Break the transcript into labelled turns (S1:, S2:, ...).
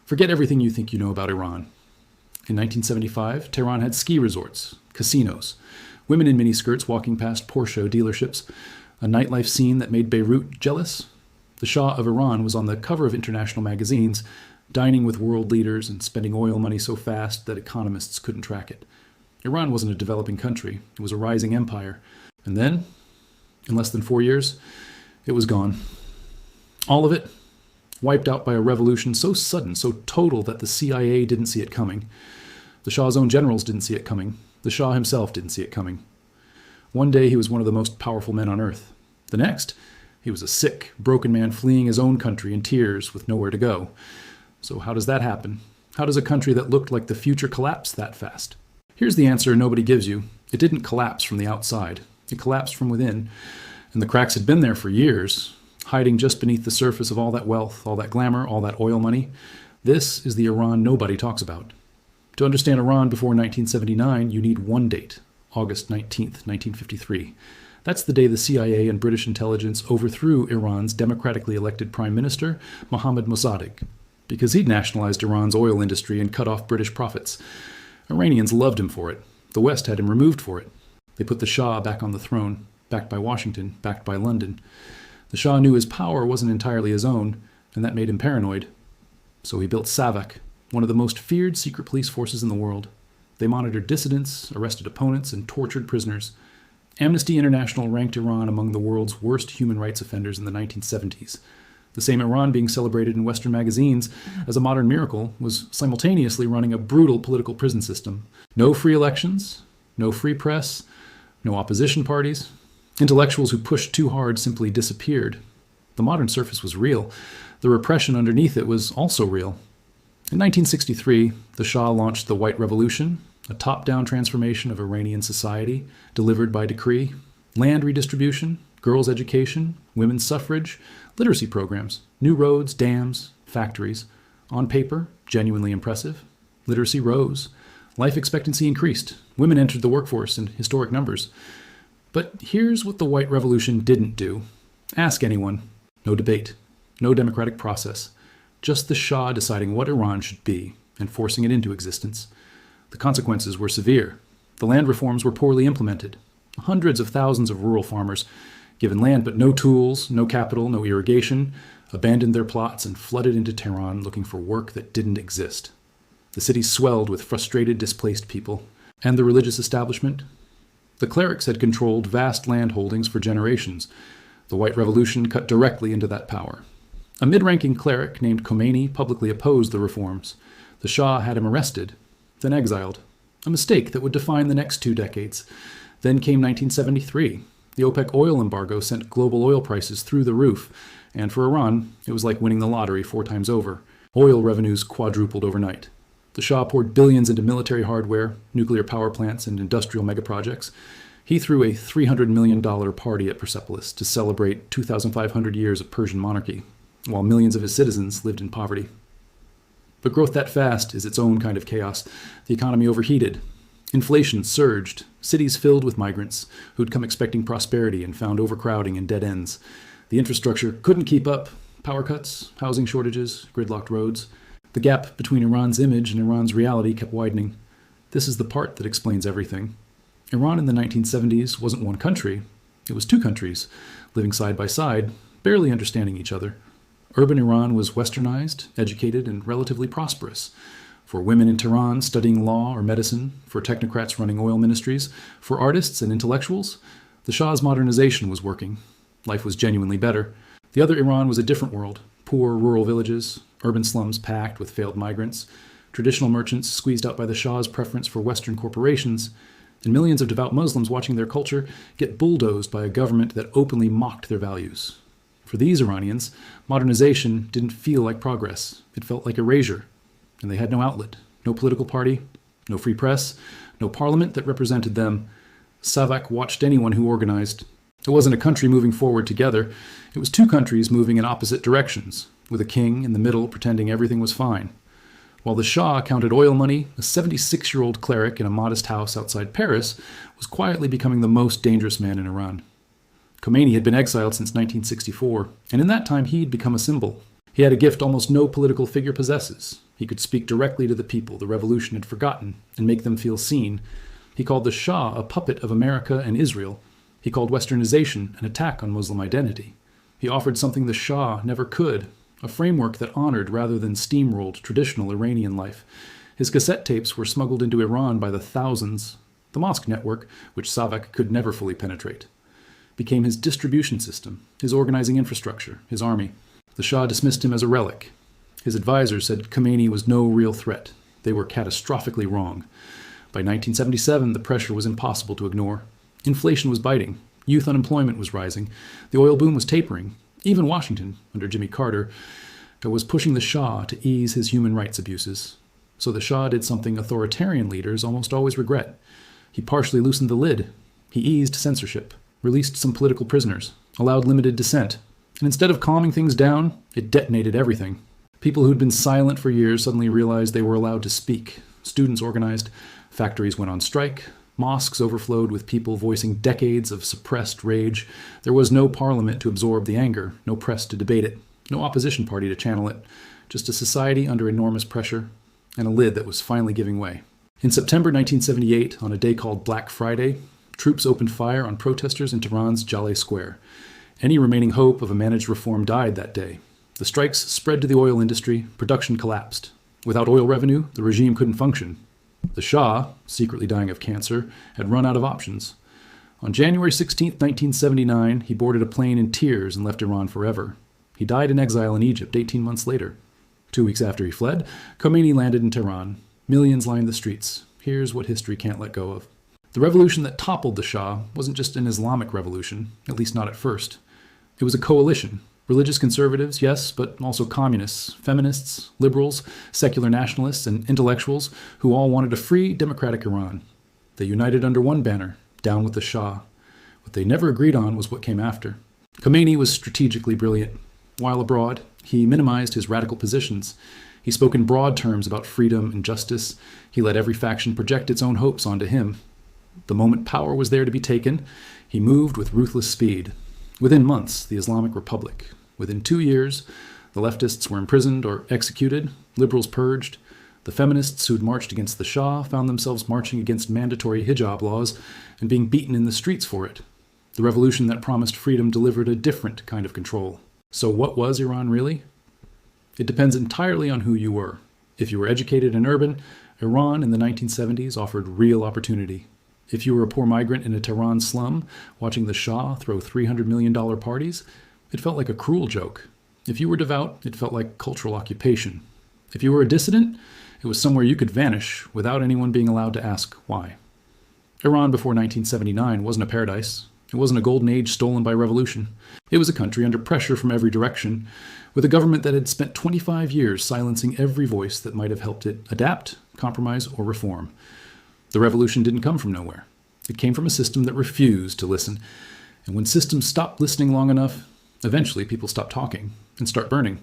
S1: Forget everything you think you know about Iran. In 1975, Tehran had ski resorts, casinos, women in miniskirts walking past Porsche dealerships, a nightlife scene that made Beirut jealous. The Shah of Iran was on the cover of international magazines, dining with world leaders and spending oil money so fast that economists couldn't track it. Iran wasn't a developing country. It was a rising empire. And then, in less than 4 years, it was gone. All of it wiped out by a revolution so sudden, so total that the CIA didn't see it coming. The Shah's own generals didn't see it coming. The Shah himself didn't see it coming. One day he was one of the most powerful men on earth. The next, he was a sick, broken man fleeing his own country in tears with nowhere to go. So how does that happen? How does a country that looked like the future collapse that fast? Here's the answer nobody gives you. It didn't collapse from the outside. It collapsed from within. And the cracks had been there for years, hiding just beneath the surface of all that wealth, all that glamour, all that oil money. This is the Iran nobody talks about. To understand Iran before 1979, you need one date, August 19th, 1953. That's the day the CIA and British intelligence overthrew Iran's democratically elected prime minister, Mohammad Mossadegh, because he'd nationalized Iran's oil industry and cut off British profits. Iranians loved him for it. The West had him removed for it. They put the Shah back on the throne, backed by Washington, backed by London. The Shah knew his power wasn't entirely his own, and that made him paranoid. So he built SAVAK, one of the most feared secret police forces in the world. They monitored dissidents, arrested opponents, and tortured prisoners. Amnesty International ranked Iran among the world's worst human rights offenders in the 1970s. The same Iran being celebrated in Western magazines as a modern miracle was simultaneously running a brutal political prison system. No free elections, no free press, no opposition parties. Intellectuals who pushed too hard simply disappeared. The modern surface was real. The repression underneath it was also real. In 1963, the Shah launched the White Revolution, a top-down transformation of Iranian society delivered by decree, land redistribution, girls' education, women's suffrage, literacy programs, new roads, dams, factories. On paper, genuinely impressive. Literacy rose. Life expectancy increased. Women entered the workforce in historic numbers. But here's what the White Revolution didn't do. Ask anyone. No debate. No democratic process. Just the Shah deciding what Iran should be and forcing it into existence. The consequences were severe. The land reforms were poorly implemented. Hundreds of thousands of rural farmers, given land but no tools, no capital, no irrigation, abandoned their plots and flooded into Tehran looking for work that didn't exist. The city swelled with frustrated, displaced people. And the religious establishment? The clerics had controlled vast land holdings for generations. The White Revolution cut directly into that power. A mid-ranking cleric named Khomeini publicly opposed the reforms. The Shah had him arrested, then exiled. A mistake that would define the next 2 decades. Then came 1973. The OPEC oil embargo sent global oil prices through the roof, and for Iran, it was like winning the lottery 4 times over. Oil revenues quadrupled overnight. The Shah poured billions into military hardware, nuclear power plants, and industrial megaprojects. He threw a $300 million party at Persepolis to celebrate 2,500 years of Persian monarchy, while millions of his citizens lived in poverty. But growth that fast is its own kind of chaos. The economy overheated. Inflation surged. Cities filled with migrants who'd come expecting prosperity and found overcrowding and dead ends. The infrastructure couldn't keep up. Power cuts, housing shortages, gridlocked roads. The gap between Iran's image and Iran's reality kept widening. This is the part that explains everything. Iran in the 1970s wasn't one country. It was 2 countries, living side by side, barely understanding each other. Urban Iran was westernized, educated, and relatively prosperous. For women in Tehran studying law or medicine, for technocrats running oil ministries, for artists and intellectuals, the Shah's modernization was working. Life was genuinely better. The other Iran was a different world. Poor rural villages, urban slums packed with failed migrants, traditional merchants squeezed out by the Shah's preference for Western corporations, and millions of devout Muslims watching their culture get bulldozed by a government that openly mocked their values. For these Iranians, modernization didn't feel like progress. It felt like erasure. And they had no outlet, no political party, no free press, no parliament that represented them. SAVAK watched anyone who organized. It wasn't a country moving forward together. It was 2 countries moving in opposite directions, with a king in the middle pretending everything was fine. While the Shah counted oil money, a 76-year-old cleric in a modest house outside Paris was quietly becoming the most dangerous man in Iran. Khomeini had been exiled since 1964, and in that time he'd become a symbol. He had a gift almost no political figure possesses: He could speak directly to the people the revolution had forgotten and make them feel seen. He called the Shah a puppet of America and Israel. He called westernization an attack on Muslim identity. He offered something the Shah never could, a framework that honored rather than steamrolled traditional Iranian life. His cassette tapes were smuggled into Iran by the thousands. The mosque network, which Savak could never fully penetrate, became his distribution system, his organizing infrastructure, his army. The Shah dismissed him as a relic. His advisors said Khomeini was no real threat. They were catastrophically wrong. By 1977, the pressure was impossible to ignore. Inflation was biting. Youth unemployment was rising. The oil boom was tapering. Even Washington, under Jimmy Carter, was pushing the Shah to ease his human rights abuses. So the Shah did something authoritarian leaders almost always regret. He partially loosened the lid. He eased censorship, released some political prisoners, allowed limited dissent. And instead of calming things down, it detonated everything. People who'd been silent for years suddenly realized they were allowed to speak. Students organized. Factories went on strike. Mosques overflowed with people voicing decades of suppressed rage. There was no parliament to absorb the anger, no press to debate it, no opposition party to channel it, just a society under enormous pressure and a lid that was finally giving way. In September 1978, on a day called Black Friday, troops opened fire on protesters in Tehran's Jaleh Square. Any remaining hope of a managed reform died that day. The strikes spread to the oil industry, production collapsed. Without oil revenue, the regime couldn't function. The Shah, secretly dying of cancer, had run out of options. On January 16, 1979, he boarded a plane in tears and left Iran forever. He died in exile in Egypt 18 months later. 2 weeks after he fled, Khomeini landed in Tehran. Millions lined the streets. Here's what history can't let go of. The revolution that toppled the Shah wasn't just an Islamic revolution, at least not at first. It was a coalition. Religious conservatives, yes, but also communists, feminists, liberals, secular nationalists, and intellectuals who all wanted a free, democratic Iran. They united under one banner, down with the Shah. What they never agreed on was what came after. Khomeini was strategically brilliant. While abroad, he minimized his radical positions. He spoke in broad terms about freedom and justice. He let every faction project its own hopes onto him. The moment power was there to be taken, he moved with ruthless speed. Within months, the Islamic Republic. Within 2 years, the leftists were imprisoned or executed, liberals purged. The feminists who'd marched against the Shah found themselves marching against mandatory hijab laws and being beaten in the streets for it. The revolution that promised freedom delivered a different kind of control. So what was Iran really? It depends entirely on who you were. If you were educated and urban, Iran in the 1970s offered real opportunity. If you were a poor migrant in a Tehran slum watching the Shah throw $300 million parties, it felt like a cruel joke. If you were devout, it felt like cultural occupation. If you were a dissident, it was somewhere you could vanish without anyone being allowed to ask why. Iran before 1979 wasn't a paradise. It wasn't a golden age stolen by revolution. It was a country under pressure from every direction, with a government that had spent 25 years silencing every voice that might have helped it adapt, compromise, or reform. The revolution didn't come from nowhere. It came from a system that refused to listen. And when systems stopped listening long enough, eventually people stopped talking and start burning.